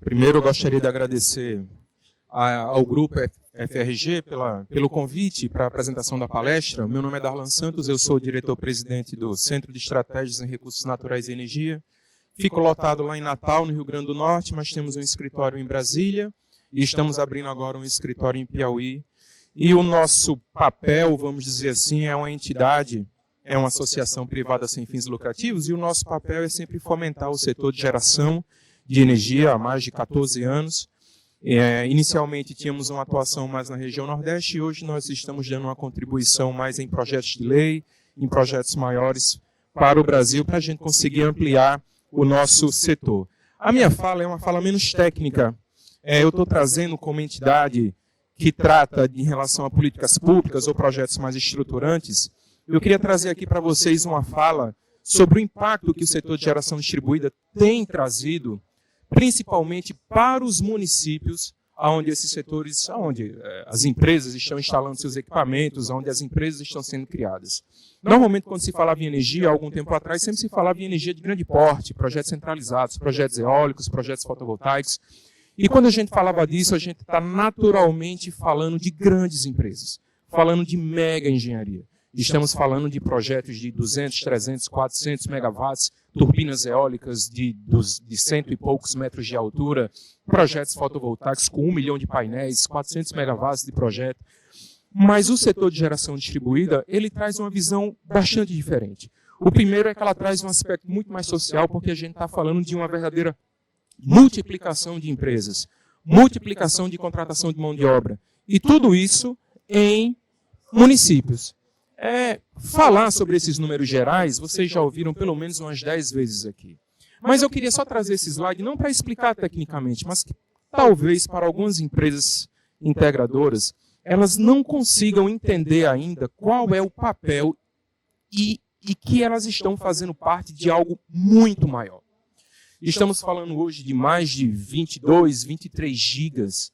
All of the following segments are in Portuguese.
Primeiro, eu gostaria de agradecer ao Grupo FRG pelo convite para a apresentação da palestra. Meu nome é Darlan Santos, eu sou o diretor-presidente do Centro de Estratégias em Recursos Naturais e Energia. Fico lotado lá em Natal, no Rio Grande do Norte, mas temos um escritório em Brasília e estamos abrindo agora um escritório em Piauí. E o nosso papel, vamos dizer assim, é uma entidade, é uma associação privada sem fins lucrativos, e o nosso papel é sempre fomentar o setor de geração de energia há mais de 14 anos. Inicialmente tínhamos uma atuação mais na região Nordeste e hoje nós estamos dando uma contribuição mais em projetos de lei, em projetos maiores para o Brasil, para a gente conseguir ampliar o nosso setor. A minha fala é uma fala menos técnica. Eu estou trazendo como entidade que trata em relação a políticas públicas ou projetos mais estruturantes. Eu queria trazer aqui para vocês uma fala sobre o impacto que o setor de geração distribuída tem trazido, principalmente para os municípios onde esses setores, onde as empresas estão instalando seus equipamentos, onde as empresas estão sendo criadas. Normalmente, quando se falava em energia, há algum tempo atrás, sempre se falava em energia de grande porte, projetos centralizados, projetos eólicos, projetos fotovoltaicos. E quando a gente falava disso, a gente está naturalmente falando de grandes empresas, falando de mega engenharia. Estamos falando de projetos de 200, 300, 400 megawatts, turbinas eólicas de 100 e poucos metros de altura, projetos fotovoltaicos com 1 milhão de painéis, 400 megawatts de projeto. Mas o setor de geração distribuída, ele traz uma visão bastante diferente. O primeiro é que ela traz um aspecto muito mais social, porque a gente está falando de uma verdadeira multiplicação de empresas, multiplicação de contratação de mão de obra. E tudo isso em municípios. Falar sobre esses números gerais, vocês já ouviram pelo menos umas 10 vezes aqui. Mas eu queria só trazer esse slide, não para explicar tecnicamente, mas que talvez para algumas empresas integradoras, elas não consigam entender ainda qual é o papel e que elas estão fazendo parte de algo muito maior. Estamos falando hoje de mais de 22, 23 gigas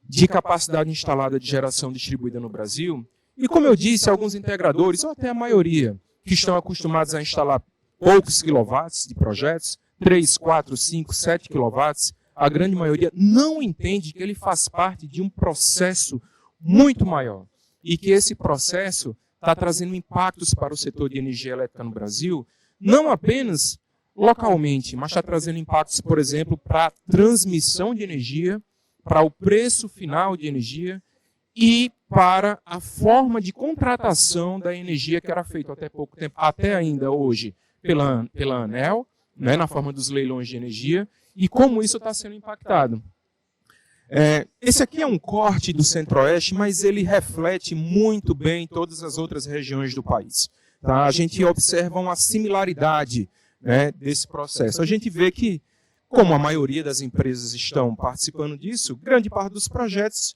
de capacidade instalada de geração distribuída no Brasil. E como eu disse, alguns integradores, ou até a maioria, que estão acostumados a instalar poucos quilowatts de projetos, 3, 4, 5, 7 quilowatts, a grande maioria não entende que ele faz parte de um processo muito maior. E que esse processo está trazendo impactos para o setor de energia elétrica no Brasil, não apenas localmente, mas está trazendo impactos, por exemplo, para a transmissão de energia, para o preço final de energia, e para a forma de contratação da energia que era feita até pouco tempo, até ainda hoje, pela ANEEL, né, na forma dos leilões de energia, e como isso está sendo impactado. Esse aqui é um corte do Centro-Oeste, mas ele reflete muito bem todas as outras regiões do país. Tá? A gente observa uma similaridade, né, desse processo. A gente vê que, como a maioria das empresas estão participando disso, grande parte dos projetos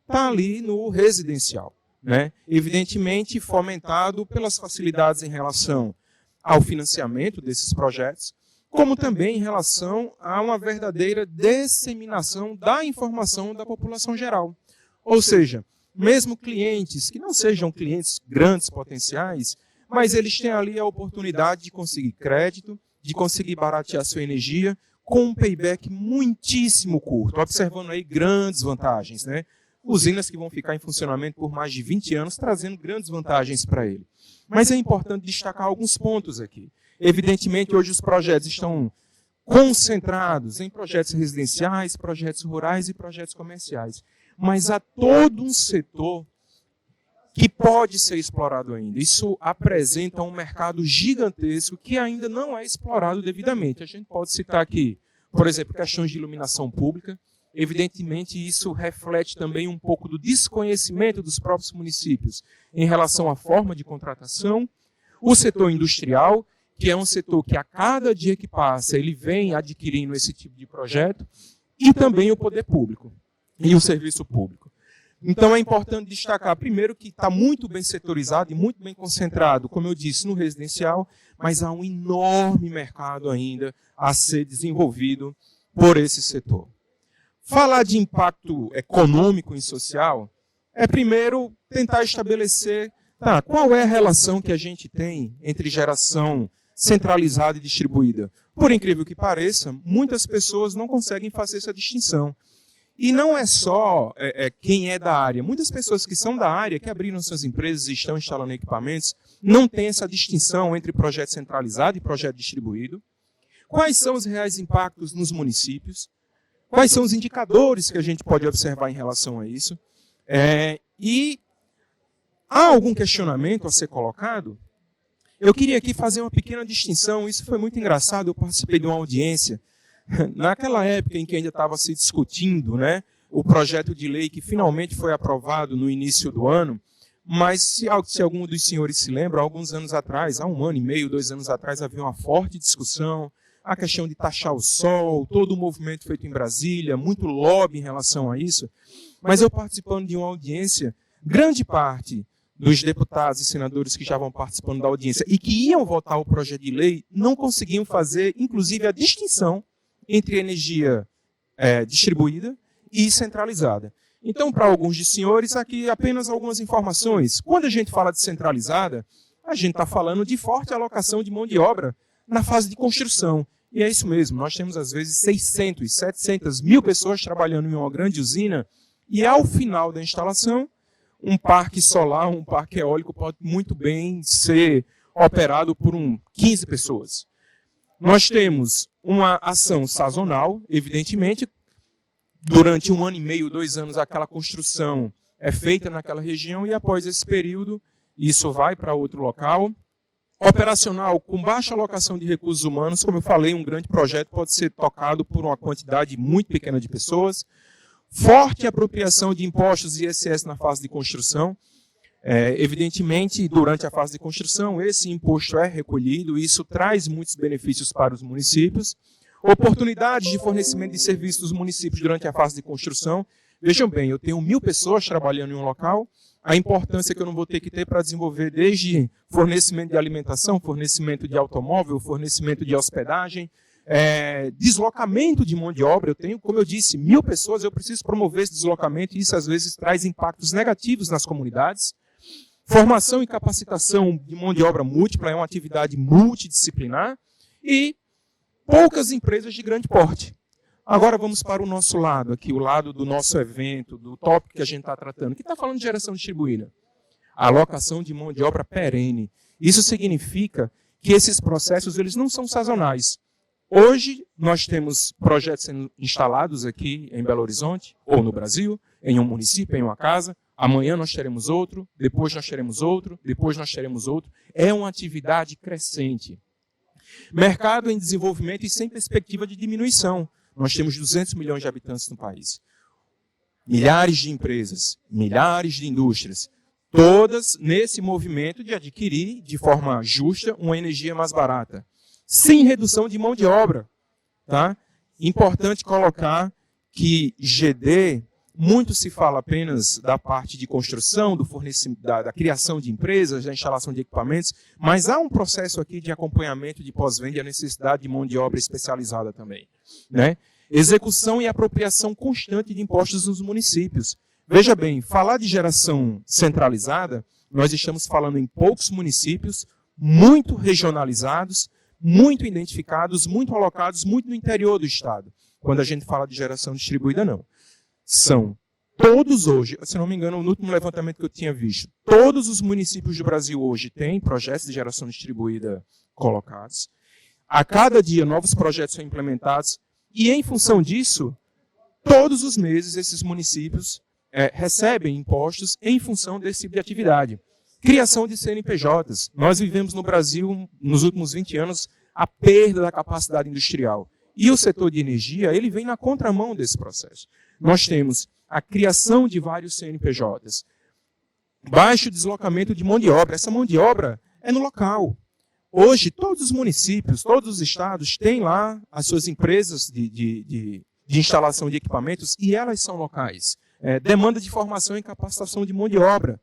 está ali no residencial, né? Evidentemente fomentado pelas facilidades em relação ao financiamento desses projetos, como também em relação a uma verdadeira disseminação da informação da população geral. Ou seja, mesmo clientes que não sejam clientes grandes potenciais, mas eles têm ali a oportunidade de conseguir crédito, de conseguir baratear sua energia com um payback muitíssimo curto, observando aí grandes vantagens, né? Usinas que vão ficar em funcionamento por mais de 20 anos, trazendo grandes vantagens para ele. Mas é importante destacar alguns pontos aqui. Evidentemente, hoje os projetos estão concentrados em projetos residenciais, projetos rurais e projetos comerciais. Mas há todo um setor que pode ser explorado ainda. Isso apresenta um mercado gigantesco que ainda não é explorado devidamente. A gente pode citar aqui, por exemplo, questões de iluminação pública. Evidentemente, isso reflete também um pouco do desconhecimento dos próprios municípios em relação à forma de contratação. O setor industrial, que é um setor que a cada dia que passa, ele vem adquirindo esse tipo de projeto. E também o poder público e o serviço público. Então, é importante destacar, primeiro, que está muito bem setorizado e muito bem concentrado, como eu disse, no residencial, mas há um enorme mercado ainda a ser desenvolvido por esse setor. Falar de impacto econômico e social é, primeiro, tentar estabelecer qual é a relação que a gente tem entre geração centralizada e distribuída. Por incrível que pareça, muitas pessoas não conseguem fazer essa distinção. E não é só quem é da área. Muitas pessoas que são da área, que abriram suas empresas e estão instalando equipamentos, não têm essa distinção entre projeto centralizado e projeto distribuído. Quais são os reais impactos nos municípios? Quais são os indicadores que a gente pode observar em relação a isso? E há algum questionamento a ser colocado? Eu queria aqui fazer uma pequena distinção. Isso foi muito engraçado. Eu participei de uma audiência naquela época em que ainda estava se discutindo, né, o projeto de lei que finalmente foi aprovado no início do ano, mas se algum dos senhores se lembra, alguns anos atrás, há 1 ano e meio, 2 anos atrás, havia uma forte discussão, a questão de taxar o sol, todo o movimento feito em Brasília, muito lobby em relação a isso, mas eu participando de uma audiência, grande parte dos deputados e senadores que estavam participando da audiência e que iam votar o projeto de lei, não conseguiam fazer, inclusive, a distinção entre energia distribuída e centralizada. Então, para alguns dos senhores, aqui apenas algumas informações. Quando a gente fala de centralizada, a gente está falando de forte alocação de mão de obra na fase de construção. E é isso mesmo, nós temos às vezes 600, 700 mil pessoas trabalhando em uma grande usina e ao final da instalação, um parque solar, um parque eólico pode muito bem ser operado por 15 pessoas. Nós temos uma ação sazonal, evidentemente, durante 1 ano e meio, 2 anos, aquela construção é feita naquela região e após esse período, isso vai para outro local. Operacional, com baixa alocação de recursos humanos, como eu falei, um grande projeto pode ser tocado por uma quantidade muito pequena de pessoas. Forte apropriação de impostos e ISS na fase de construção. Evidentemente, durante a fase de construção, esse imposto é recolhido e isso traz muitos benefícios para os municípios. Oportunidades de fornecimento de serviços dos municípios durante a fase de construção. Vejam bem, eu tenho 1.000 pessoas trabalhando em um local, a importância que eu não vou ter que ter para desenvolver desde fornecimento de alimentação, fornecimento de automóvel, fornecimento de hospedagem, deslocamento de mão de obra. Eu tenho, como eu disse, 1.000 pessoas, eu preciso promover esse deslocamento e isso às vezes traz impactos negativos nas comunidades. Formação e capacitação de mão de obra múltipla é uma atividade multidisciplinar e poucas empresas de grande porte. Agora vamos para o nosso lado, aqui o lado do nosso evento, do tópico que a gente está tratando, que está falando de geração distribuída. A alocação de mão de obra perene. Isso significa que esses processos eles não são sazonais. Hoje nós temos projetos sendo instalados aqui em Belo Horizonte, ou no Brasil, em um município, em uma casa. Amanhã nós teremos outro, depois nós teremos outro, depois nós teremos outro. É uma atividade crescente. Mercado em desenvolvimento e sem perspectiva de diminuição. Nós temos 200 milhões de habitantes no país. Milhares de empresas, milhares de indústrias, todas nesse movimento de adquirir de forma justa uma energia mais barata, sem redução de mão de obra. Tá? Importante colocar que GD, muito se fala apenas da parte de construção, do fornecimento, da criação de empresas, da instalação de equipamentos, mas há um processo aqui de acompanhamento de pós-venda e a necessidade de mão de obra especializada também. Né? Execução e apropriação constante de impostos nos municípios. Veja bem, falar de geração centralizada, nós estamos falando em poucos municípios, muito regionalizados, muito identificados, muito alocados, muito no interior do estado. Quando a gente fala de geração distribuída, não. São todos hoje, se não me engano, no último levantamento que eu tinha visto, todos os municípios do Brasil hoje têm projetos de geração distribuída colocados. A cada dia, novos projetos são implementados. E, em função disso, todos os meses, esses municípios recebem impostos em função desse tipo de atividade. Criação de CNPJs. Nós vivemos no Brasil, nos últimos 20 anos, a perda da capacidade industrial. E o setor de energia, ele vem na contramão desse processo. Nós temos a criação de vários CNPJs, baixo deslocamento de mão de obra. Essa mão de obra é no local. Hoje, todos os municípios, todos os estados têm lá as suas empresas de instalação de equipamentos e elas são locais. Demanda de formação e capacitação de mão de obra.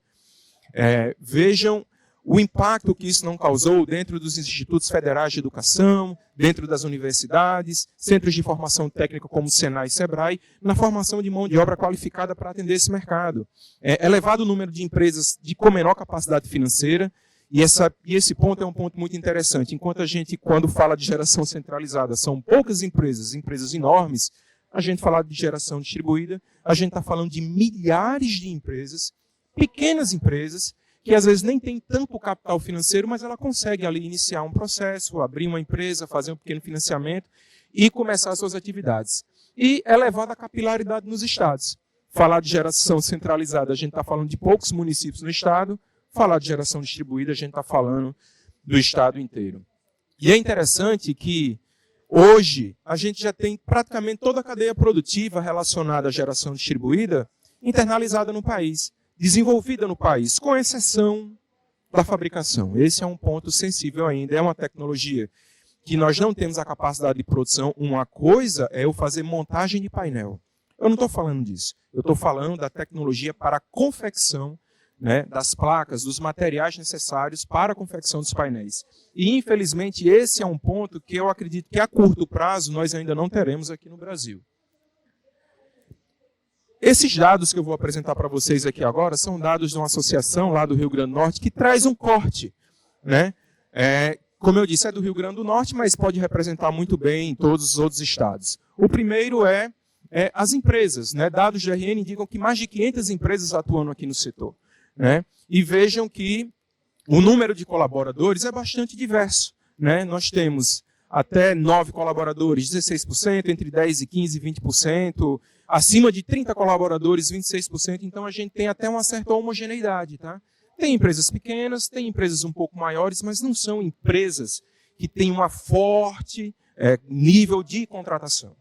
Vejam o impacto que isso não causou dentro dos institutos federais de educação, dentro das universidades, centros de formação técnica como o Senai e Sebrae, na formação de mão de obra qualificada para atender esse mercado. Elevado o número de empresas com menor capacidade financeira E esse ponto é um ponto muito interessante. Enquanto a gente, quando fala de geração centralizada, são poucas empresas enormes, a gente fala de geração distribuída, a gente está falando de milhares de empresas, pequenas empresas, que às vezes nem tem tanto capital financeiro, mas ela consegue ali iniciar um processo, abrir uma empresa, fazer um pequeno financiamento e começar suas atividades. E elevada a capilaridade nos estados. Falar de geração centralizada, a gente está falando de poucos municípios no estado. Falar de geração distribuída, a gente está falando do estado inteiro. E é interessante que hoje a gente já tem praticamente toda a cadeia produtiva relacionada à geração distribuída internalizada no país, desenvolvida no país, com exceção da fabricação. Esse é um ponto sensível ainda, é uma tecnologia que nós não temos a capacidade de produção. Uma coisa é eu fazer montagem de painel. Eu não estou falando disso. Eu estou falando da tecnologia para a confecção, né, das placas, dos materiais necessários para a confecção dos painéis. E, infelizmente, esse é um ponto que eu acredito que a curto prazo nós ainda não teremos aqui no Brasil. Esses dados que eu vou apresentar para vocês aqui agora são dados de uma associação lá do Rio Grande do Norte que traz um corte, né? Como eu disse, é do Rio Grande do Norte, mas pode representar muito bem em todos os outros estados. O primeiro é as empresas, né? Dados do RN indicam que mais de 500 empresas atuam aqui no setor, né? E vejam que o número de colaboradores é bastante diverso, né? Nós temos até 9 colaboradores, 16%, entre 10% e 15%, 20%, acima de 30 colaboradores, 26%, então a gente tem até uma certa homogeneidade, tá? Tem empresas pequenas, tem empresas um pouco maiores, mas não são empresas que têm uma forte nível de contratação,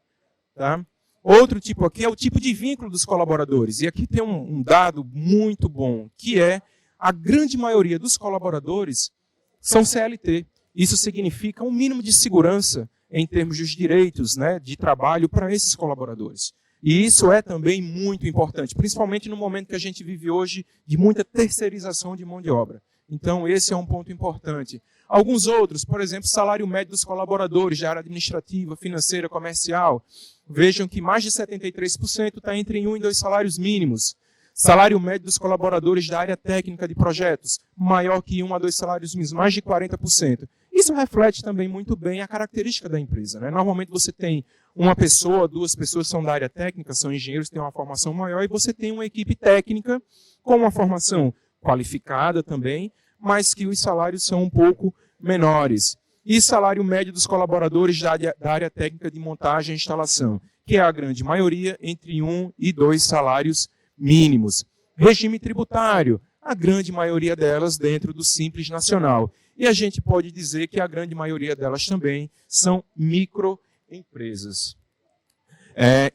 tá? Outro tipo aqui é o tipo de vínculo dos colaboradores. E aqui tem um dado muito bom, que é a grande maioria dos colaboradores são CLT. Isso significa um mínimo de segurança em termos dos direitos, né, de trabalho para esses colaboradores. E isso é também muito importante, principalmente no momento que a gente vive hoje de muita terceirização de mão de obra. Então, esse é um ponto importante. Alguns outros, por exemplo, salário médio dos colaboradores da área administrativa, financeira, comercial. Vejam que mais de 73% está entre 1 e 2 salários mínimos. Salário médio dos colaboradores da área técnica de projetos, maior que 1 a 2 salários mínimos, mais de 40%. Isso reflete também muito bem a característica da empresa, né? Normalmente você tem uma pessoa, 2 pessoas são da área técnica, são engenheiros, têm uma formação maior, e você tem uma equipe técnica com uma formação qualificada também, mas que os salários são um pouco menores. E salário médio dos colaboradores da área técnica de montagem e instalação, que é a grande maioria, entre 1 e 2 salários mínimos. Regime tributário, a grande maioria delas dentro do Simples Nacional. E a gente pode dizer que a grande maioria delas também são microempresas.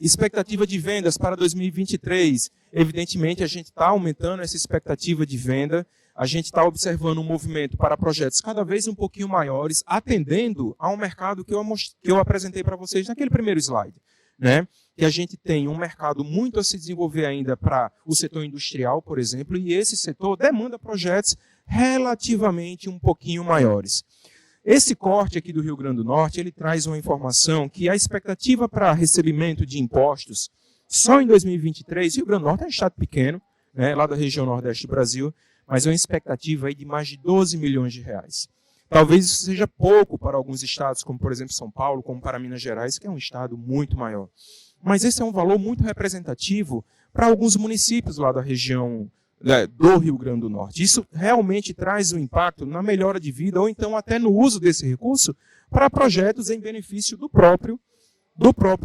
Expectativa de vendas para 2023. Evidentemente, a gente está aumentando essa expectativa de venda. A gente está observando um movimento para projetos cada vez um pouquinho maiores, atendendo a um mercado que eu apresentei para vocês naquele primeiro slide, né? Que a gente tem um mercado muito a se desenvolver ainda para o setor industrial, por exemplo, e esse setor demanda projetos relativamente um pouquinho maiores. Esse corte aqui do Rio Grande do Norte, ele traz uma informação que a expectativa para recebimento de impostos só em 2023, Rio Grande do Norte é um estado pequeno, né, lá da região nordeste do Brasil, mas é uma expectativa aí de mais de 12 milhões de reais. Talvez isso seja pouco para alguns estados, como por exemplo São Paulo, como para Minas Gerais, que é um estado muito maior. Mas esse é um valor muito representativo para alguns municípios lá da região do Rio Grande do Norte. Isso realmente traz um impacto na melhora de vida, ou então até no uso desse recurso para projetos em benefício do próprio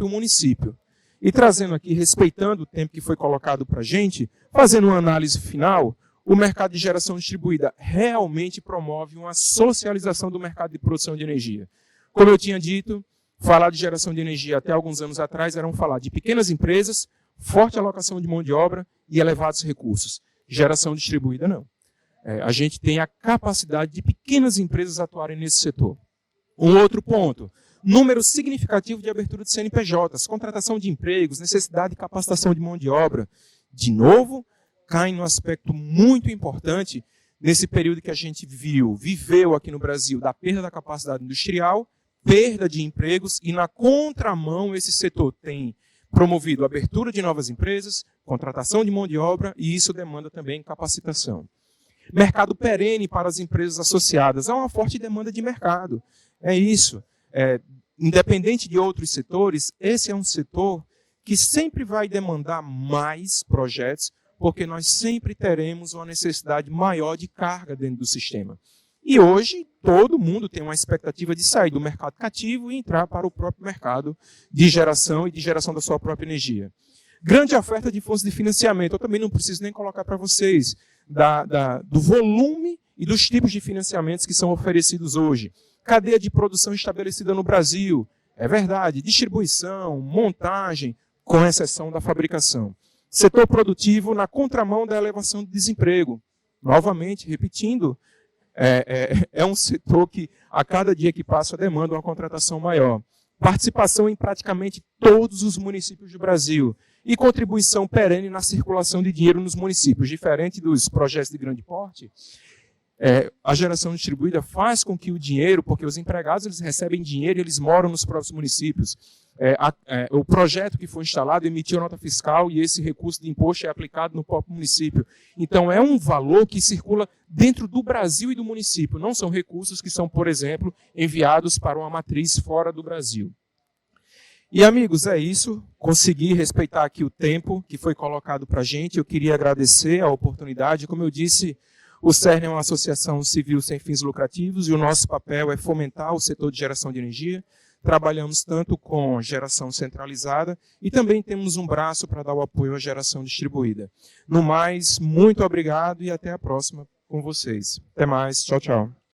município. E trazendo aqui, respeitando o tempo que foi colocado para a gente, fazendo uma análise final, o mercado de geração distribuída realmente promove uma socialização do mercado de produção de energia. Como eu tinha dito, falar de geração de energia até alguns anos atrás era falar de pequenas empresas, forte alocação de mão de obra e elevados recursos. Geração distribuída, não. A gente tem a capacidade de pequenas empresas atuarem nesse setor. Um outro ponto, número significativo de abertura de CNPJs, contratação de empregos, necessidade de capacitação de mão de obra. De novo, cai num aspecto muito importante nesse período que a gente viveu aqui no Brasil, da perda da capacidade industrial, perda de empregos, e na contramão esse setor tem promovido a abertura de novas empresas, contratação de mão de obra, e isso demanda também capacitação. Mercado perene para as empresas associadas. Há uma forte demanda de mercado. É isso. Independente de outros setores, esse é um setor que sempre vai demandar mais projetos, porque nós sempre teremos uma necessidade maior de carga dentro do sistema. E hoje, todo mundo tem uma expectativa de sair do mercado cativo e entrar para o próprio mercado de geração e de geração da sua própria energia. Grande oferta de fontes de financiamento. Eu também não preciso nem colocar para vocês do volume e dos tipos de financiamentos que são oferecidos hoje. Cadeia de produção estabelecida no Brasil. É verdade. Distribuição, montagem, com exceção da fabricação. Setor produtivo na contramão da elevação do desemprego. Novamente, repetindo, é um setor que, a cada dia que passa, demanda uma contratação maior. Participação em praticamente todos os municípios do Brasil. E contribuição perene na circulação de dinheiro nos municípios. Diferente dos projetos de grande porte, a geração distribuída faz com que o dinheiro, porque os empregados eles recebem dinheiro e eles moram nos próprios municípios. O projeto que foi instalado emitiu nota fiscal e esse recurso de imposto é aplicado no próprio município. Então, é um valor que circula dentro do Brasil e do município. Não são recursos que são, por exemplo, enviados para uma matriz fora do Brasil. E, amigos, é isso. Consegui respeitar aqui o tempo que foi colocado para a gente. Eu queria agradecer a oportunidade. Como eu disse, o CERN é uma associação civil sem fins lucrativos e o nosso papel é fomentar o setor de geração de energia. Trabalhamos tanto com geração centralizada e também temos um braço para dar o apoio à geração distribuída. No mais, muito obrigado e até a próxima com vocês. Até mais. Tchau, tchau.